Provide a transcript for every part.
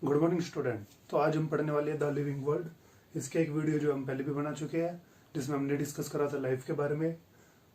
Good morning student. तो आज हम पढ़ने वाले हैं द लिविंग वर्ल्ड। इसके एक वीडियो जो हम पहले भी बना चुके हैं, जिसमें हमने डिस्कस करा था लाइफ के बारे में,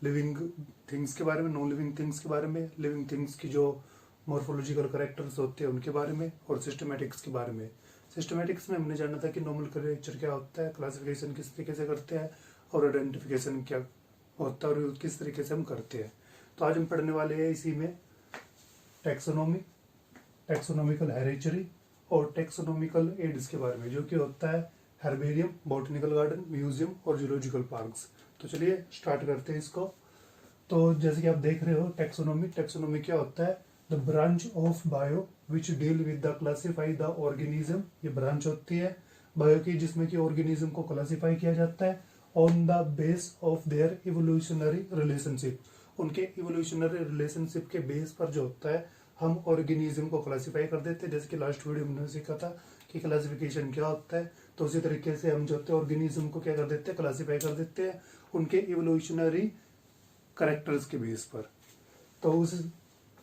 लिविंग थिंग्स के बारे में, नॉन लिविंग थिंग्स के बारे में, लिविंग थिंग्स की जो मॉर्फोलॉजिकल कैरेक्टर्स होते हैं उनके बारे में, और सिस्टमेटिक्स के बारे में। सिस्टमेटिक्स में हमने जाना था कि नोमेनक्लेचर क्या होता है, क्लासिफिकेशन किस तरीके से करते हैं, और आइडेंटिफिकेशन क्या होता है और किस तरीके से हम करते हैं। तो आज हम पढ़ने वाले हैं इसी में टैक्सोनॉमी, टैक्सोनॉमिकल हेरेडिटरी और टैक्सोनॉमिकल एड्स के बारे में, जो कि होता है हर्बेरियम, बॉटनिकल गार्डन, म्यूजियम और जूलॉजिकल पार्क्स। तो चलिए स्टार्ट करते हैं इसको। तो जैसे कि आप देख रहे हो, टैक्सोनॉमी क्या होता है? The branch of bio which deal with the classify the organism. ये ब्रांच होती है बायो की, जिसमें कि ऑर्गेनिज्म को क्लासीफाई किया जाता है on the base of their evolutionary relationship. उनके इवोल्यूशनरी रिलेशनशिप के बेस पर जो होता है हम ऑर्गेनिज्म को क्लासिफाई कर देते हैं। जैसे कि लास्ट वीडियो में हमने सीखा था कि क्लासिफिकेशन क्या होता है, तो उसी तरीके से हम जो होते हैं ऑर्गेनिज्म को क्या कर देते हैं, क्लासिफाई कर देते हैं उनके इवोल्यूशनरी कैरेक्टर्स के बेस पर। तो उस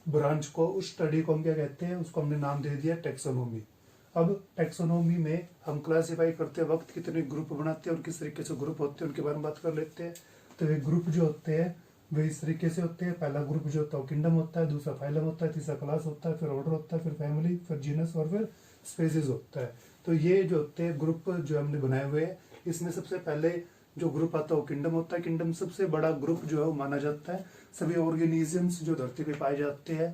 ब्रांच को, उस स्टडी को हम क्या कहते हैं, उसको हमने नाम दे दिया टैक्सोनॉमी। अब टैक्सोनॉमी में हम क्लासिफाई करते वक्त कितने ग्रुप बनाते हैं और किस तरीके से ग्रुप होते हैं उनके बारे में बात कर लेते हैं। तो ये ग्रुप जो होते हैं वे इस तरीके से होते हैं। पहला ग्रुप जो होता है किंगडम होता है, दूसरा फाइलम होता है, तीसरा क्लास होता है, फिर ऑर्डर होता है, फिर फैमिली, फिर जीनस और फिर स्पेसीज होता है। तो ये जो होते हैं ग्रुप जो हमने बनाए हुए हैं, इसमें सबसे पहले जो ग्रुप आता है वो किंगडम होता है। किंगडम सबसे बड़ा ग्रुप जो है वो माना जाता है। सभी ऑर्गेनिजम्स जो धरती पे पाए जाते हैं,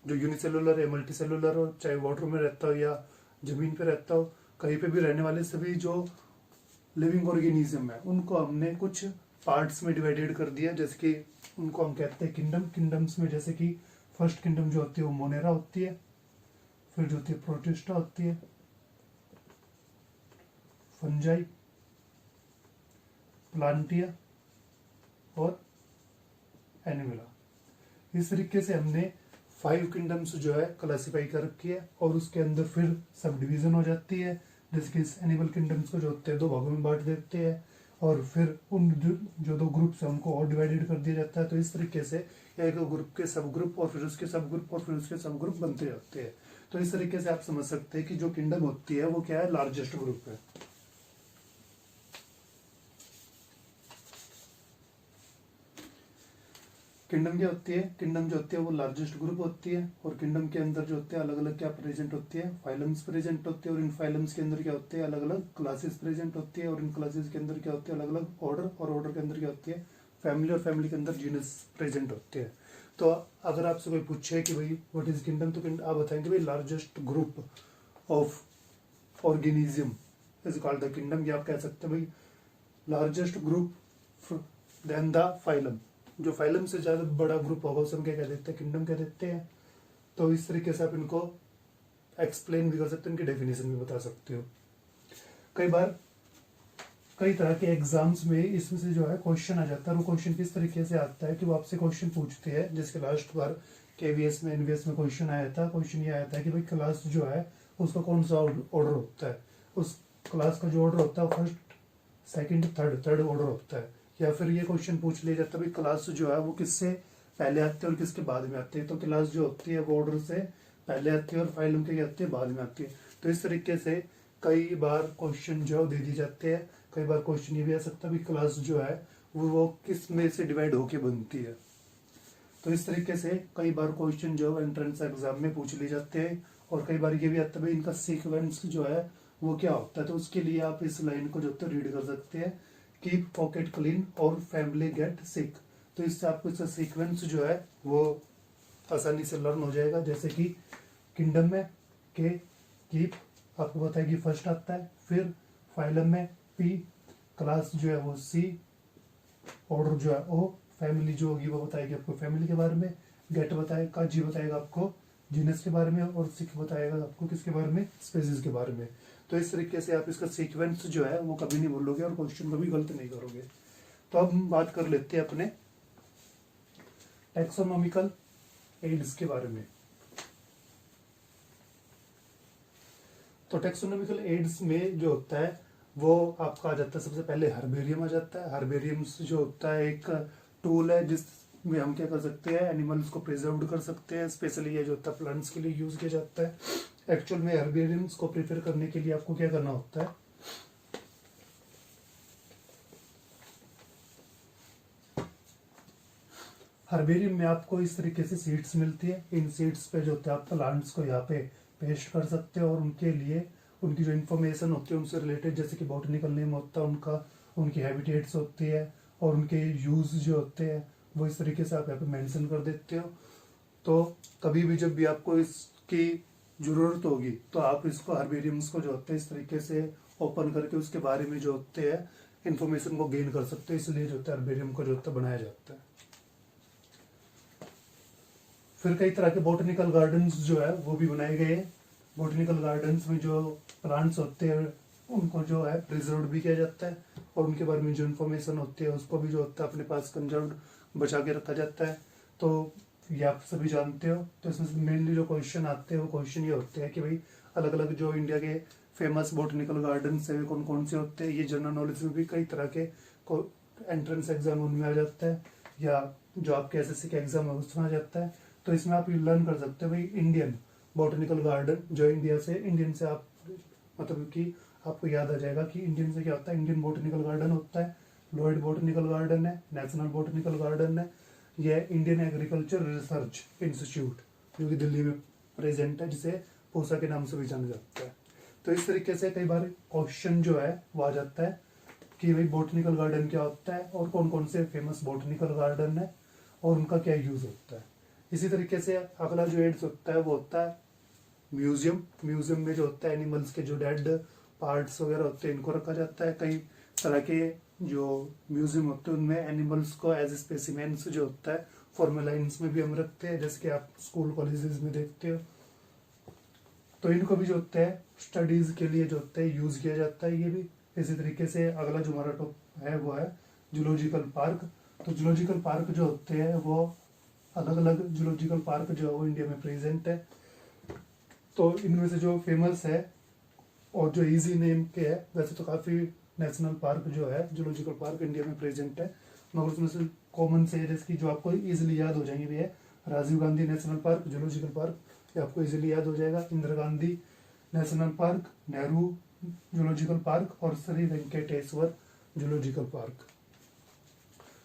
जो यूनिसेलुलर या मल्टीसेलुलर हो, चाहे वाटर में रहता हो या जमीन पे रहता हो, कहीं पे भी रहने वाले सभी जो लिविंग ऑर्गेनिज्म है उनको हमने कुछ पार्ट्स में डिवाइडेड कर दिया। जैसे कि उनको हम कहते हैं किंगडम्स में, जैसे कि फर्स्ट किंगडम जो होती है वो मोनेरा होती है, फिर जो होती है प्रोटिस्टा होती है, फंजाई, प्लांटिया और एनिमिला। इस तरीके से हमने 5 किंगडम्स जो है क्लासिफाई कर रखी है, और उसके अंदर फिर सब डिवीजन हो जाती है। जैसे कि इस एनिमल किंगडम्स को जो होते हैं 2 भागों में बांट देते हैं, और फिर उन जो 2 ग्रुप्स है उनको और डिवाइडेड कर दिया जाता है। तो इस तरीके से एक ग्रुप के सब ग्रुप और फिर उसके सब ग्रुप और फिर उसके सब ग्रुप बनते जाते हैं। तो इस तरीके से आप समझ सकते हैं कि जो किंगडम होती है वो क्या है, लार्जेस्ट ग्रुप है। किंगडम क्या होती है? किंगडम जो होती है वो लार्जेस्ट ग्रुप होती है, और किंगडम के अंदर जो होते हैं अलग अलग क्या प्रेजेंट होती है, फाइलम्स प्रेजेंट होते हैं, और इन फाइलम्स के अंदर क्या होते हैं, अलग अलग क्लासेस प्रेजेंट होती है, और इन क्लासेस के अंदर क्या होते हैं, अलग अलग ऑर्डर, और ऑर्डर के अंदर क्या होती है, फैमिली, और फैमिली के अंदर जीनस प्रेजेंट होते हैं। तो अगर आपसे कोई पूछे कि भाई व्हाट इज किंगडम, तो आप बताएंगे भाई largest group of organism is called the kingdom. या आप कह सकते हैं भाई largest group then the phylum. जो फाइलम से ज्यादा बड़ा ग्रुप होगा उसे हम क्या कह देते हैं, किंगडम कह देते हैं। तो इस तरीके से आप इनको एक्सप्लेन भी कर सकते हो, इनकी डेफिनेशन भी बता सकते हो। कई बार कई तरह के एग्जाम्स में इसमें से जो है क्वेश्चन आ जाता है। वो क्वेश्चन किस तरीके से आता है कि वो आपसे क्वेश्चन पूछते हैं, जिसके लास्ट बार केवीएस में, एनवीएस में क्वेश्चन आया था। क्वेश्चन ये आया था कि भाई क्लास जो है उसका कौन सा ऑर्डर होता है, उस क्लास का जो ऑर्डर होता है फर्स्ट, सेकंड, थर्ड ऑर्डर होता है। या फिर ये क्वेश्चन पूछ लिया जाता है भाई क्लास जो है वो किससे पहले आती है और किसके बाद में आती है। तो क्लास जो होती है वो ऑर्डर से पहले आती है और फाइलम के आती है बाद में आती है। तो इस तरीके से कई बार क्वेश्चन जो दे दी जाते हैं। कई बार क्वेश्चन ये भी आ सकता है भाई क्लास जो है वो किस में से डिवाइड होके बनती है। तो इस तरीके से कई बार क्वेश्चन जो है एंट्रेंस एग्जाम में पूछ लिए जाते हैं। और कई बार ये भी आता है भाई इनका सीक्वेंस जो है वो क्या होता है। तो उसके लिए आप इस लाइन को जो है रीड कर सकते हैं, कीप पॉकेट क्लीन और फैमिली गेट सिक। तो इससे आपको इसका सीक्वेंस जो है वो आसानी से लर्न हो जाएगा। जैसे कि किंगडम में के, कीप आपको बताएगी फर्स्ट आता है, फिर फाइलम में पी, क्लास जो है वो सी, ऑर्डर जो है ओ, फैमिली जो होगी वो बताएगी आपको फैमिली के बारे में, गेट बताएगा, जी बताएगा आपको जीनस के बारे में, और सिक बताएगा आपको किसके बारे में, स्पेसीज के बारे में। तो इस तरीके से आप इसका सीक्वेंस जो है वो कभी नहीं भूलोगे और क्वेश्चन कभी गलत नहीं करोगे। तो अब हम बात कर लेते हैं अपने टैक्सोनॉमिकल एड्स के बारे में। तो टैक्सोनॉमिकल एड्स में जो होता है वो आपका आ जाता है, सबसे पहले हर्बेरियम आ जाता है। हर्बेरियम जो होता है एक टूल है जिसमें हम क्या कर सकते हैं, एनिमल्स को प्रिजर्व कर सकते हैं। स्पेशली ये जो होता है प्लांट्स के लिए यूज किया जाता है। एक्चुअल में हर्बेरियम्स को प्रिपेयर करने के लिए आपको क्या करना होता है, हर्बेरियम में आपको इस तरीके से सीड्स मिलती है। इन सीड्स पे जो होता है आप प्लांट्स को यहाँ पे पेस्ट कर सकते हो और उनके लिए उनकी जो इन्फॉर्मेशन होती है उनसे रिलेटेड, जैसे कि बॉटनिकल नेम होता है उनका, उनकी हैबिटेट्स होती है और उनके यूज जो होते हैं वो इस तरीके से आप यहाँ पे मेंशन कर देते हो। तो कभी भी जब भी आपको इसकी जरूरत होगी तो आप इसको हर्बेरियम्स को जो होते हैं इस तरीके से ओपन करके उसके बारे में जो होते हैं इन्फॉर्मेशन को गेन कर सकते हैं, इसलिए जो होता है हर्बेरियम को जो होता है बनाया जाता है। फिर कई तरह के बॉटनिकल गार्डन्स जो है वो भी बनाए गए हैं। बॉटनिकल गार्डन्स में जो प्लांट्स होते हैं उनको जो है प्रिजर्व भी किया जाता है और उनके बारे में जो इन्फॉर्मेशन होती है उसको भी जो होता है अपने पास कंजर्व बचा के रखा जाता है। तो ये आप सभी जानते हो। तो इसमें मेनली जो क्वेश्चन आते हैं वो क्वेश्चन ये होते हैं कि भाई अलग अलग जो इंडिया के फेमस बॉटनिकल गार्डन्स है कौन कौन से होते हैं। ये जनरल नॉलेज में भी कई तरह के एंट्रेंस एग्जाम उनमें आ जाता है या जो आपके एसएससी के एग्जाम है उसमें आ जाता है। तो इसमें आप ये लर्न कर सकते हो भाई इंडियन बॉटनिकल गार्डन जो इंडिया से, इंडियन से आप मतलब कि आपको याद आ जाएगा कि इंडियन से क्या होता है। इंडियन बॉटनिकल गार्डन होता है, लॉयड बॉटनिकल गार्डन है, नेशनल बॉटनिकल गार्डन है, यह इंडियन एग्रीकल्चर रिसर्च इंस्टीट्यूट जो कि दिल्ली में प्रेजेंट है, जिसे पूसा के नाम से भी जाना जाता है। तो इस तरीके से कई बार क्वेश्चन जो है वो आ जाता है कि भाई बॉटनिकल गार्डन क्या होता है और कौन कौन से फेमस बॉटनिकल गार्डन है और उनका क्या यूज होता है। इसी तरीके से अगला जो एड्स होता है वो होता है म्यूजियम। म्यूजियम में जो होता है एनिमल्स के जो डेड पार्ट्स वगैरह होते हैं इनको रखा जाता है। कई तरह के जो म्यूजियम होते हैं उनमें एनिमल्स को एज स्पेसिमेंस जो होता है फॉर्मेलाइंस में भी हम रखते हैं, जैसे कि आप स्कूल कॉलेजेस में देखते हो। तो इनको भी जो होता है स्टडीज के लिए जो होता है यूज किया जाता है ये भी। इसी तरीके से अगला जो हमारा टॉपिक है वो है जूलॉजिकल पार्क। तो जूलॉजिकल पार्क जो होते हैं वो अलग अलग जूलॉजिकल पार्क जो है वो इंडिया में प्रेजेंट है। तो इनमें से जो फेमस है और जो इजी नेम के है, वैसे तो काफी नेशनल पार्क जो है जूलॉजिकल पार्क इंडिया में प्रेजेंट है, मगर उसमें से कॉमन से जिसकी जो आपको इजीली याद हो जाएंगे भी है Rajiv Gandhi national park zoological park, ये आपको इजीली याद हो जाएगा। Indira Gandhi national park, Nehru zoological park और श्री वेंकटेश्वर जूलॉजिकल पार्क।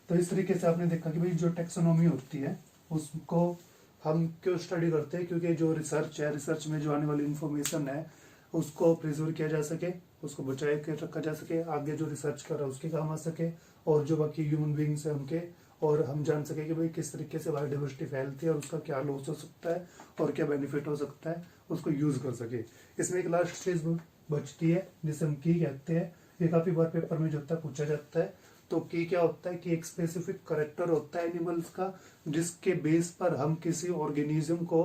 तो इस तरीके से आपने देखा कि भाई जो टेक्सोनॉमी होती है उसको हम क्यों स्टडी करते हैं, क्योंकि जो रिसर्च है, रिसर्च में जो आने वाली इंफॉर्मेशन है उसको प्रिजर्व किया जा सके, उसको बचाए के रखा जा सके, आगे जो रिसर्च कर रहा है उसके काम आ सके और जो बाकी ह्यूमन बींग्स है उनके, और हम जान सके कि भाई किस तरीके से बायोडाइवर्सिटी फैलती है और उसका क्या लॉस हो सकता है और क्या बेनिफिट हो सकता है, उसको यूज कर सके। इसमें एक लास्ट स्टेज बचती है जिसे हम की कहते हैं। ये काफी बार पेपर में जो होता है पूछा जाता है। तो की क्या होता है कि एक स्पेसिफिक करेक्टर होता है एनिमल्स का जिसके बेस पर हम किसी ऑर्गेनिज्म को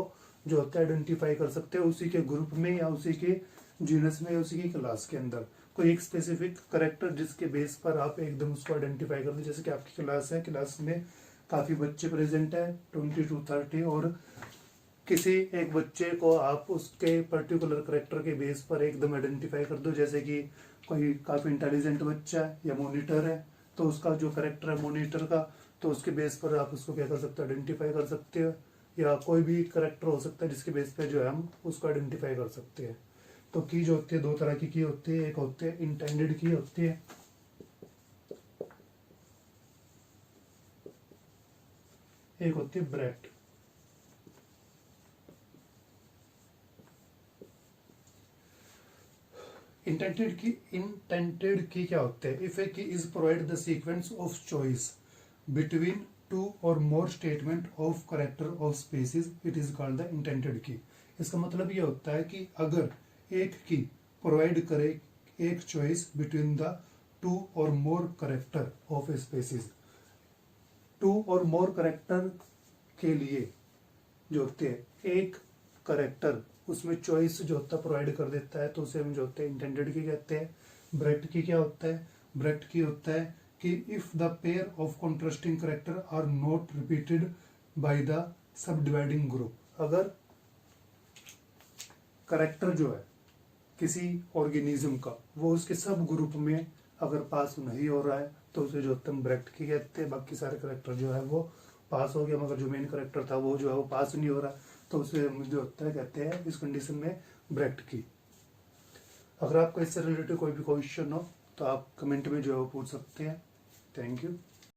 जो होता है आइडेंटिफाई कर सकते हैं, उसी के ग्रुप में या उसी के जीनस में या उसी की क्लास के अंदर कोई एक स्पेसिफिक करेक्टर जिसके बेस पर आप एकदम उसको आइडेंटिफाई कर दे। जैसे कि आपकी क्लास है, क्लास में काफी बच्चे प्रेजेंट है 20 to 30, और किसी एक बच्चे को आप उसके पर्टिकुलर करेक्टर के बेस पर एकदम आइडेंटिफाई कर दो, जैसे कि कोई काफी इंटेलिजेंट बच्चा है या मॉनिटर है तो उसका जो करेक्टर है मॉनिटर का, तो उसके बेस पर आप उसको क्या कर सकते हो आइडेंटिफाई कर सकते हो, या कोई भी करेक्टर हो सकता है जिसके बेस पे जो है हम उसको आइडेंटिफाई कर सकते हैं। तो की जो होती है दो तरह की होती है, एक होती है इंटेंडेड की होती है, एक होती है ब्रेट। इंटेंडेड की क्या होते हैं? If a key is provide the sequence of choice between two or more statement of character of species it is called the intended key. इसका मतलब ये होता है कि अगर एक की प्रोवाइड करे एक choice between the two or more character of a species, two or more character के लिए जो होते हैं एक करेक्टर उसमें चॉइस जो होता है प्रोवाइड कर देता है, तो उसे हम जो होते हैं इंटेंडेड की कहते हैं। ब्रेट की क्या होता है? ब्रेट की होता है कि if the pair of contrasting character are not repeated by the sub dividing group, अगर करेक्टर जो है किसी ऑर्गेनिज्म का वो उसके सब ग्रुप में अगर पास नहीं हो रहा है तो उसे जो होता है ब्रेट की कहते हैं। बाकी सारे करेक्टर जो है वो पास हो गया मगर जो मेन करेक्टर था वो जो है वो पास नहीं हो रहा, तो उसे जो होता है कहते हैं इस कंडीशन में ब्रैकेट की। अगर आपका इससे रिलेटेड कोई भी क्वेश्चन हो तो आप कमेंट में जो है वो पूछ सकते हैं। Thank you.